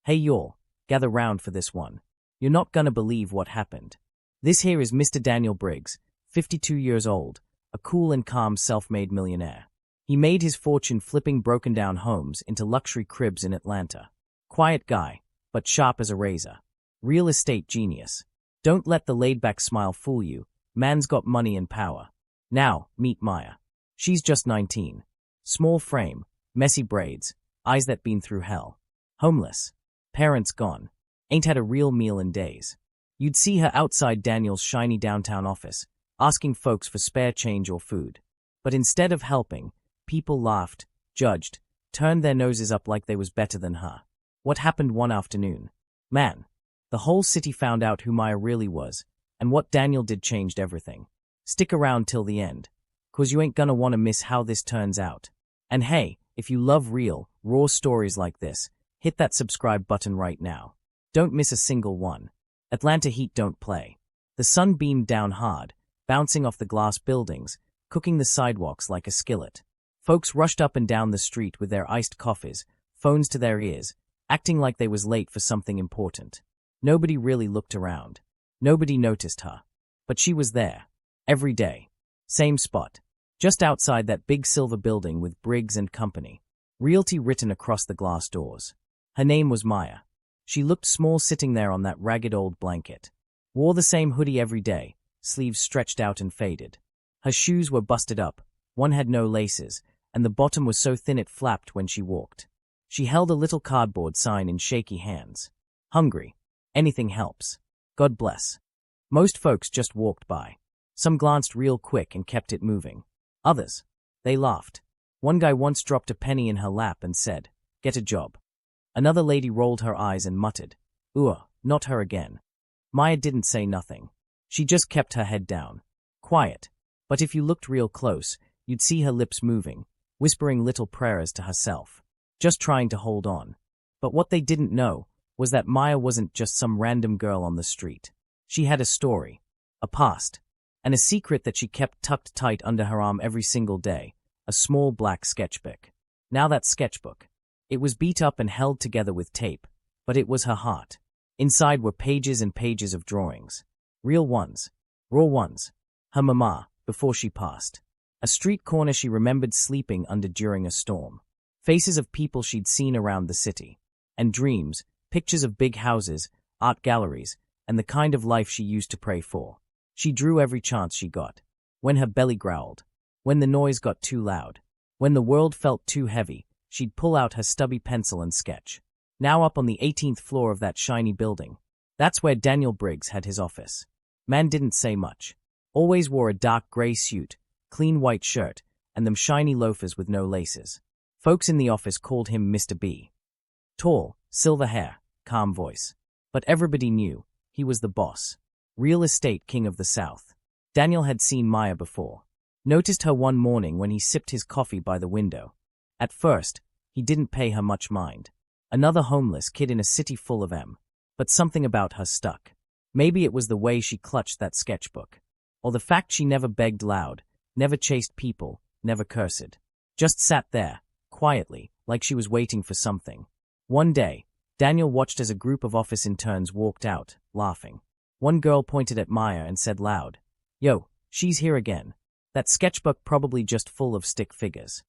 Hey y'all, gather round for this one. You're not gonna believe what happened. This here is Mr. Daniel Briggs, 52 years old, a cool and calm self-made millionaire. He made his fortune flipping broken-down homes into luxury cribs in Atlanta. Quiet guy, but sharp as a razor. Real estate genius. Don't let the laid-back smile fool you. Man's got money and power. Now, meet Maya. She's just 19. Small frame, messy braids, eyes that been through hell. Homeless. Parents gone. Ain't had a real meal in days. You'd see her outside Daniel's shiny downtown office, asking folks for spare change or food. But instead of helping, people laughed, judged, turned their noses up like they was better than her. What happened one afternoon? Man, the whole city found out who Maya really was, and what Daniel did changed everything. Stick around till the end, 'cause you ain't gonna wanna miss how this turns out. And hey, if you love real, raw stories like this, hit that subscribe button right now. Don't miss a single one. Atlanta heat don't play. The sun beamed down hard, bouncing off the glass buildings, cooking the sidewalks like a skillet. Folks rushed up and down the street with their iced coffees, phones to their ears, acting like they was late for something important. Nobody really looked around. Nobody noticed her. But she was there. Every day. Same spot. Just outside that big silver building with Briggs and Company. Realty written across the glass doors. Her name was Maya. She looked small sitting there on that ragged old blanket. Wore the same hoodie every day, sleeves stretched out and faded. Her shoes were busted up, one had no laces, and the bottom was so thin it flapped when she walked. She held a little cardboard sign in shaky hands. Hungry. Anything helps. God bless. Most folks just walked by. Some glanced real quick and kept it moving. Others, they laughed. One guy once dropped a penny in her lap and said, "Get a job." Another lady rolled her eyes and muttered, not her again." Maya didn't say nothing. She just kept her head down. Quiet. But if you looked real close, you'd see her lips moving, whispering little prayers to herself. Just trying to hold on. But what they didn't know was that Maya wasn't just some random girl on the street. She had a story, a past, and a secret that she kept tucked tight under her arm every single day, a small black sketchbook. Now that sketchbook. It was beat up and held together with tape, but it was her heart. Inside were pages and pages of drawings. Real ones. Raw ones. Her mama, before she passed. A street corner she remembered sleeping under during a storm. Faces of people she'd seen around the city. And dreams, pictures of big houses, art galleries, and the kind of life she used to pray for. She drew every chance she got. When her belly growled. When the noise got too loud. When the world felt too heavy, she'd pull out her stubby pencil and sketch. Now up on the 18th floor of that shiny building. That's where Daniel Briggs had his office. Man didn't say much. Always wore a dark gray suit, clean white shirt, and them shiny loafers with no laces. Folks in the office called him Mr. B. Tall, silver hair, calm voice. But everybody knew, he was the boss. Real estate king of the South. Daniel had seen Maya before. Noticed her one morning when he sipped his coffee by the window. At first, he didn't pay her much mind. Another homeless kid in a city full of M. But something about her stuck. Maybe it was the way she clutched that sketchbook. Or the fact she never begged loud, never chased people, never cursed. Just sat there, quietly, like she was waiting for something. One day, Daniel watched as a group of office interns walked out, laughing. One girl pointed at Maya and said loud, "Yo, she's here again. That sketchbook probably just full of stick figures."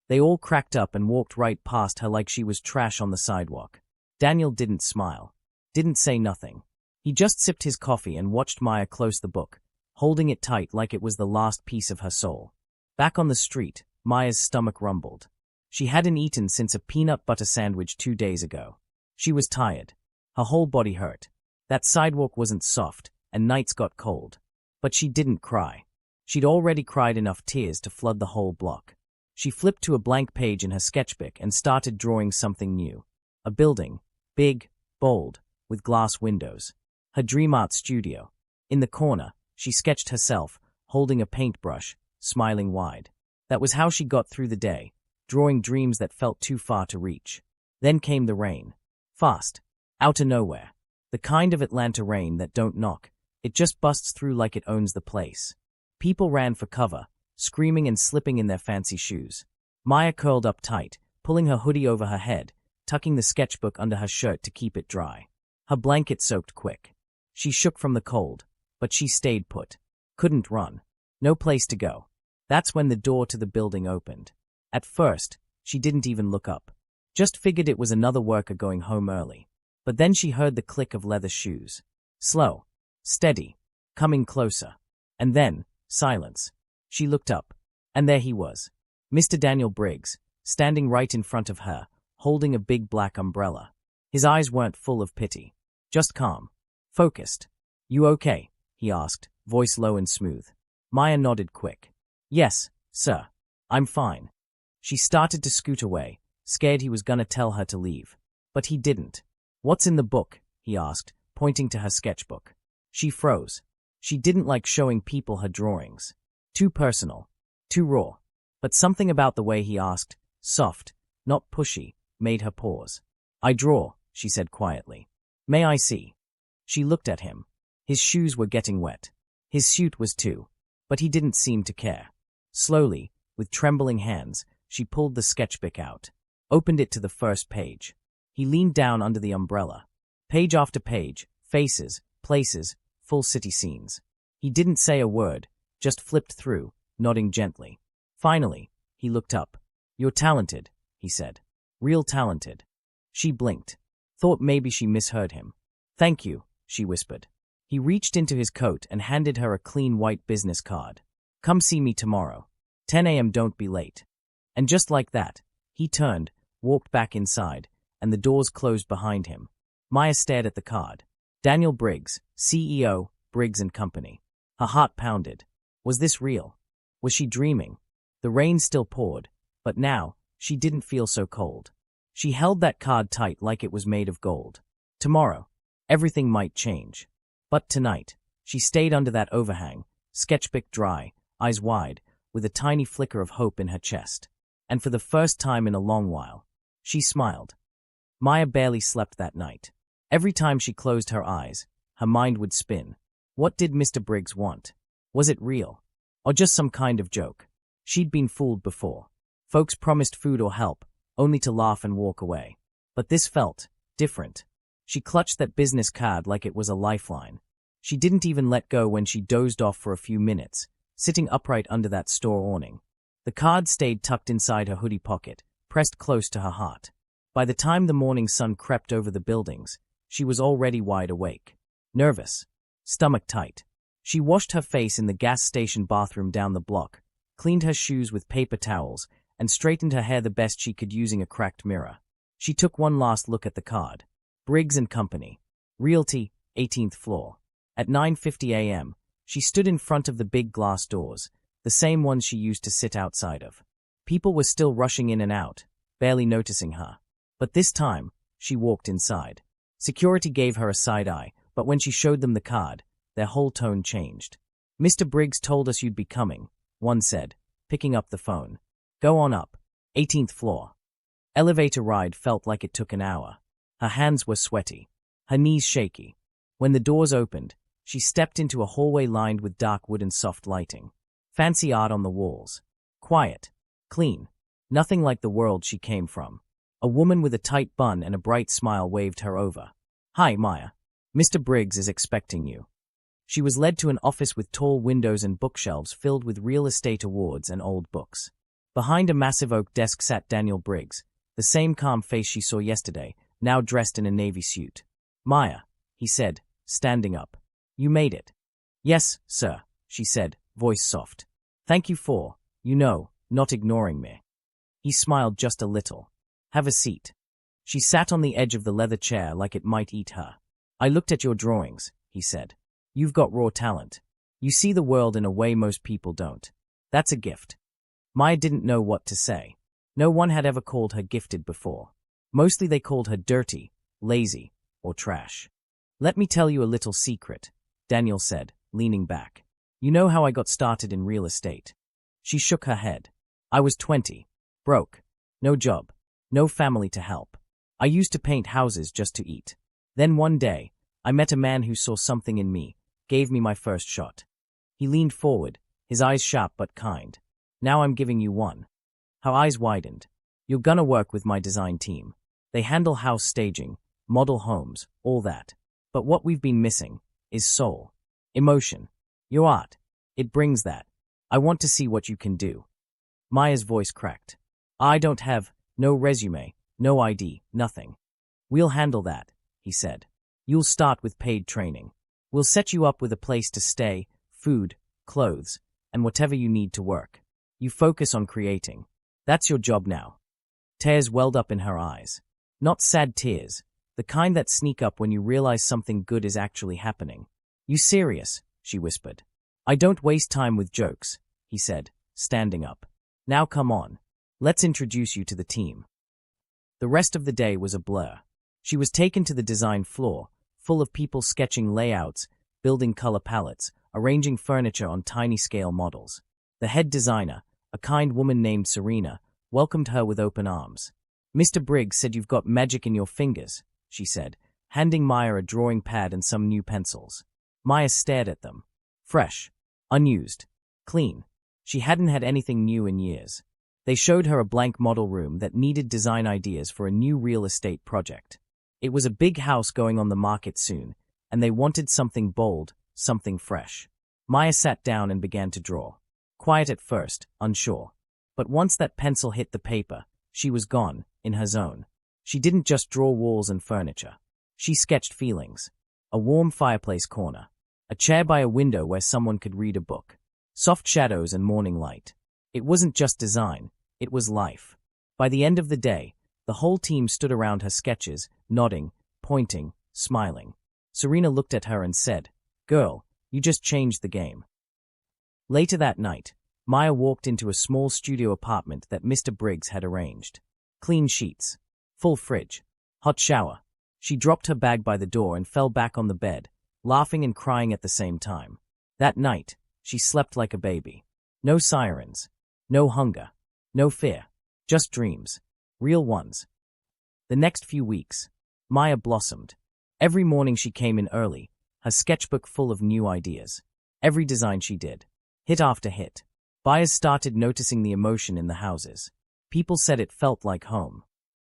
They all cracked up and walked right past her like she was trash on the sidewalk. Daniel didn't smile. Didn't say nothing. He just sipped his coffee and watched Maya close the book, holding it tight like it was the last piece of her soul. Back on the street, Maya's stomach rumbled. She hadn't eaten since a peanut butter sandwich 2 days ago. She was tired. Her whole body hurt. That sidewalk wasn't soft, and nights got cold. But she didn't cry. She'd already cried enough tears to flood the whole block. She flipped to a blank page in her sketchbook and started drawing something new. A building, big, bold, with glass windows. Her dream art studio. In the corner, she sketched herself, holding a paintbrush, smiling wide. That was how she got through the day, drawing dreams that felt too far to reach. Then came the rain. Fast. Out of nowhere. The kind of Atlanta rain that don't knock. It just busts through like it owns the place. People ran for cover, screaming and slipping in their fancy shoes. Maya curled up tight, pulling her hoodie over her head, tucking the sketchbook under her shirt to keep it dry. Her blanket soaked quick. She shook from the cold, but she stayed put. Couldn't run. No place to go. That's when the door to the building opened. At first, she didn't even look up. Just figured it was another worker going home early. But then she heard the click of leather shoes. Slow. Steady. Coming closer. And then, silence. She looked up. And there he was. Mr. Daniel Briggs, standing right in front of her, holding a big black umbrella. His eyes weren't full of pity. Just calm. Focused. You okay? He asked, voice low and smooth. Maya nodded quick. Yes, sir. I'm fine. She started to scoot away, scared he was gonna tell her to leave. But he didn't. What's in the book? He asked, pointing to her sketchbook. She froze. She didn't like showing people her drawings. Too personal. Too raw. But something about the way he asked, soft, not pushy, made her pause. I draw, she said quietly. May I see? She looked at him. His shoes were getting wet. His suit was too. But he didn't seem to care. Slowly, with trembling hands, she pulled the sketchbook out, opened it to the first page. He leaned down under the umbrella. Page after page, faces, places, full city scenes. He didn't say a word, just flipped through, nodding gently. Finally, he looked up. You're talented, he said. Real talented. She blinked. Thought maybe she misheard him. Thank you, she whispered. He reached into his coat and handed her a clean white business card. Come see me tomorrow. 10 a.m. Don't be late. And just like that, he turned, walked back inside, and the doors closed behind him. Maya stared at the card. Daniel Briggs, CEO, Briggs & Company. Her heart pounded. Was this real? Was she dreaming? The rain still poured, but now, she didn't feel so cold. She held that card tight like it was made of gold. Tomorrow, everything might change. But tonight, she stayed under that overhang, sketchbook dry, eyes wide, with a tiny flicker of hope in her chest. And for the first time in a long while, she smiled. Maya barely slept that night. Every time she closed her eyes, her mind would spin. What did Mr. Briggs want? Was it real? Or just some kind of joke? She'd been fooled before. Folks promised food or help, only to laugh and walk away. But this felt different. She clutched that business card like it was a lifeline. She didn't even let go when she dozed off for a few minutes, sitting upright under that store awning. The card stayed tucked inside her hoodie pocket, pressed close to her heart. By the time the morning sun crept over the buildings, she was already wide awake. Nervous. Stomach tight. She washed her face in the gas station bathroom down the block, cleaned her shoes with paper towels, and straightened her hair the best she could using a cracked mirror. She took one last look at the card. Briggs & Company. Realty, 18th floor. At 9:50 a.m., she stood in front of the big glass doors, the same ones she used to sit outside of. People were still rushing in and out, barely noticing her. But this time, she walked inside. Security gave her a side eye, but when she showed them the card, their whole tone changed. Mr. Briggs told us you'd be coming, one said, picking up the phone. Go on up. 18th floor. Elevator ride felt like it took an hour. Her hands were sweaty, her knees shaky. When the doors opened, she stepped into a hallway lined with dark wood and soft lighting. Fancy art on the walls. Quiet. Clean. Nothing like the world she came from. A woman with a tight bun and a bright smile waved her over. Hi, Maya. Mr. Briggs is expecting you. She was led to an office with tall windows and bookshelves filled with real estate awards and old books. Behind a massive oak desk sat Daniel Briggs, the same calm face she saw yesterday, now dressed in a navy suit. Maya, he said, standing up. You made it. Yes, sir, she said, voice soft. Thank you for, not ignoring me. He smiled just a little. Have a seat. She sat on the edge of the leather chair like it might eat her. I looked at your drawings, he said. You've got raw talent. You see the world in a way most people don't. That's a gift. Maya didn't know what to say. No one had ever called her gifted before. Mostly they called her dirty, lazy, or trash. Let me tell you a little secret, Daniel said, leaning back. You know how I got started in real estate? She shook her head. I was 20. Broke. No job. No family to help. I used to paint houses just to eat. Then one day, I met a man who saw something in me, gave me my first shot. He leaned forward, his eyes sharp but kind. Now I'm giving you one. Her eyes widened. You're gonna work with my design team. They handle house staging, model homes, all that. But what we've been missing is soul, emotion, your art. It brings that. I want to see what you can do. Maya's voice cracked. I don't have no resume, no ID, nothing. We'll handle that, he said. You'll start with paid training. We'll set you up with a place to stay, food, clothes, and whatever you need to work. You focus on creating. That's your job now. Tears welled up in her eyes. Not sad tears, the kind that sneak up when you realize something good is actually happening. You serious? She whispered. I don't waste time with jokes, he said, standing up. Now come on. Let's introduce you to the team. The rest of the day was a blur. She was taken to the design floor, full of people sketching layouts, building color palettes, arranging furniture on tiny scale models. The head designer, a kind woman named Serena, welcomed her with open arms. Mr. Briggs said you've got magic in your fingers, she said, handing Maya a drawing pad and some new pencils. Maya stared at them. Fresh, unused, clean. She hadn't had anything new in years. They showed her a blank model room that needed design ideas for a new real estate project. It was a big house going on the market soon, and they wanted something bold, something fresh. Maya sat down and began to draw. Quiet at first, unsure. But once that pencil hit the paper, she was gone, in her zone. She didn't just draw walls and furniture. She sketched feelings. A warm fireplace corner. A chair by a window where someone could read a book. Soft shadows and morning light. It wasn't just design, it was life. By the end of the day, the whole team stood around her sketches, nodding, pointing, smiling. Serena looked at her and said, Girl, you just changed the game. Later that night, Maya walked into a small studio apartment that Mr. Briggs had arranged. Clean sheets. Full fridge. Hot shower. She dropped her bag by the door and fell back on the bed, laughing and crying at the same time. That night, she slept like a baby. No sirens. No hunger. No fear. Just dreams. Real ones. The next few weeks, Maya blossomed. Every morning she came in early, her sketchbook full of new ideas. Every design she did. Hit after hit. Buyers started noticing the emotion in the houses. People said it felt like home.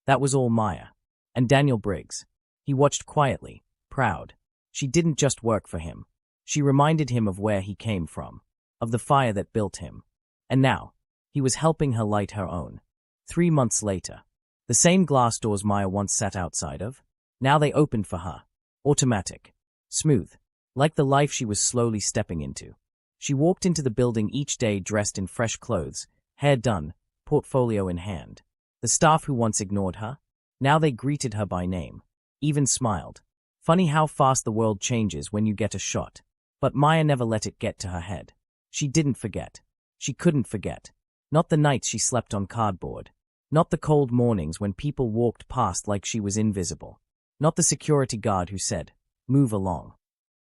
That was all Maya. And Daniel Briggs. He watched quietly, proud. She didn't just work for him. She reminded him of where he came from, of the fire that built him. And now, he was helping her light her own. 3 months later, the same glass doors Maya once sat outside of, now they opened for her. Automatic. Smooth. Like the life she was slowly stepping into. She walked into the building each day dressed in fresh clothes, hair done, portfolio in hand. The staff who once ignored her, now they greeted her by name, even smiled. Funny how fast the world changes when you get a shot. But Maya never let it get to her head. She didn't forget. She couldn't forget. Not the nights she slept on cardboard. Not the cold mornings when people walked past like she was invisible. Not the security guard who said, "Move along."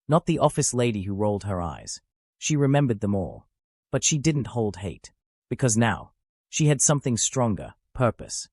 Not the office lady who rolled her eyes. She remembered them all. But she didn't hold hate. Because now, she had something stronger, purpose.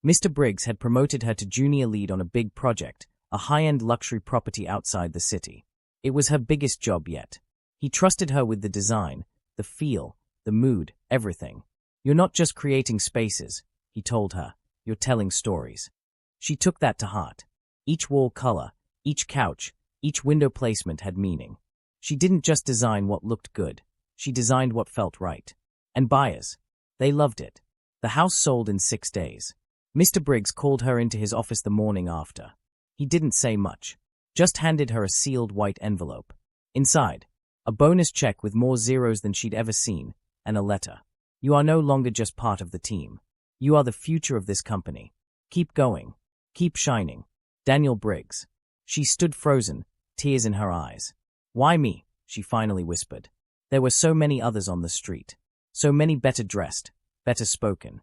Mr. Briggs had promoted her to junior lead on a big project, a high-end luxury property outside the city. It was her biggest job yet. He trusted her with the design, the feel, the mood, everything. You're not just creating spaces, he told her, you're telling stories. She took that to heart. Each wall color, each couch, each window placement had meaning. She didn't just design what looked good, she designed what felt right. And buyers, they loved it. The house sold in 6 days. Mr. Briggs called her into his office the morning after. He didn't say much, just handed her a sealed white envelope. Inside, a bonus check with more zeros than she'd ever seen, and a letter. You are no longer just part of the team. You are the future of this company. Keep going. Keep shining. Daniel Briggs. She stood frozen, tears in her eyes. Why me? She finally whispered. There were so many others on the street. So many better dressed, better spoken.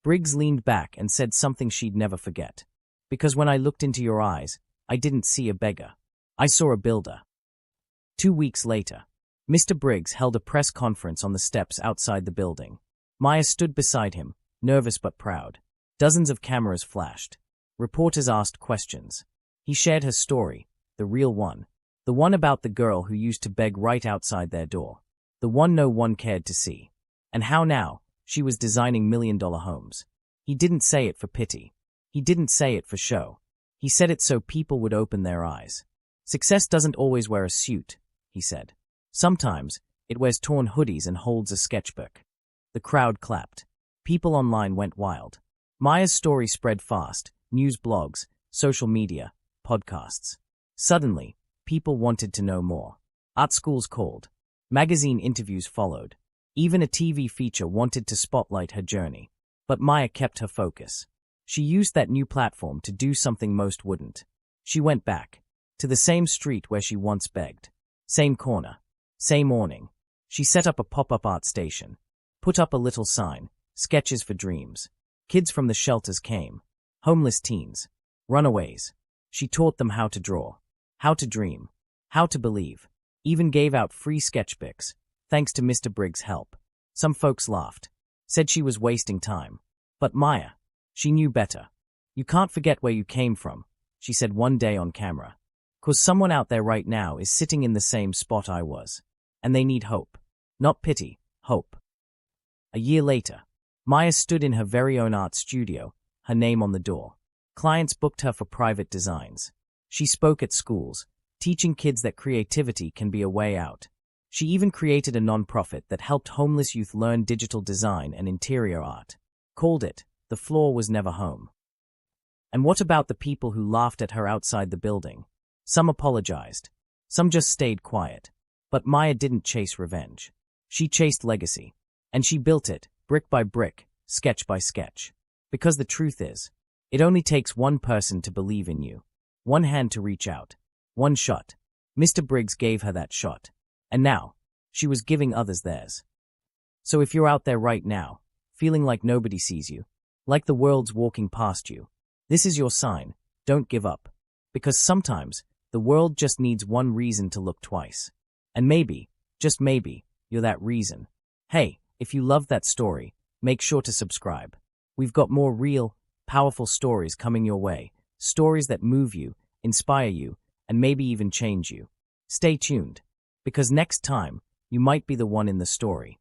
Briggs leaned back and said something she'd never forget. Because when I looked into your eyes, I didn't see a beggar. I saw a builder. 2 weeks later, Mr. Briggs held a press conference on the steps outside the building. Maya stood beside him, nervous but proud. Dozens of cameras flashed. Reporters asked questions. He shared her story, the real one. The one about the girl who used to beg right outside their door. The one no one cared to see. And how now, she was designing million-dollar homes. He didn't say it for pity. He didn't say it for show. He said it so people would open their eyes. Success doesn't always wear a suit, he said. Sometimes, it wears torn hoodies and holds a sketchbook. The crowd clapped. People online went wild. Maya's story spread fast, news blogs, social media, podcasts. Suddenly, people wanted to know more. Art schools called. Magazine interviews followed. Even a TV feature wanted to spotlight her journey. But Maya kept her focus. She used that new platform to do something most wouldn't. She went back. To the same street where she once begged. Same corner. Same awning. She set up a pop-up art station. Put up a little sign. Sketches for dreams. Kids from the shelters came. Homeless teens. Runaways. She taught them how to draw. How to dream. How to believe. Even gave out free sketchbooks, thanks to Mr. Briggs' help. Some folks laughed. Said she was wasting time. But Maya, she knew better. You can't forget where you came from, she said one day on camera. 'Cause someone out there right now is sitting in the same spot I was. And they need hope. Not pity, hope. A year later, Maya stood in her very own art studio, her name on the door. Clients booked her for private designs. She spoke at schools, teaching kids that creativity can be a way out. She even created a non-profit that helped homeless youth learn digital design and interior art. Called it, The Floor Was Never Home. And what about the people who laughed at her outside the building? Some apologized. Some just stayed quiet. But Maya didn't chase revenge. She chased legacy. And she built it, brick by brick, sketch by sketch. Because the truth is, it only takes one person to believe in you. One hand to reach out. One shot. Mr. Briggs gave her that shot. And now, she was giving others theirs. So if you're out there right now, feeling like nobody sees you, like the world's walking past you, this is your sign. Don't give up. Because sometimes, the world just needs one reason to look twice. And maybe, just maybe, you're that reason. Hey, if you loved that story, make sure to subscribe. We've got more real, powerful stories coming your way. Stories that move you, inspire you, and maybe even change you. Stay tuned. Because next time, you might be the one in the story.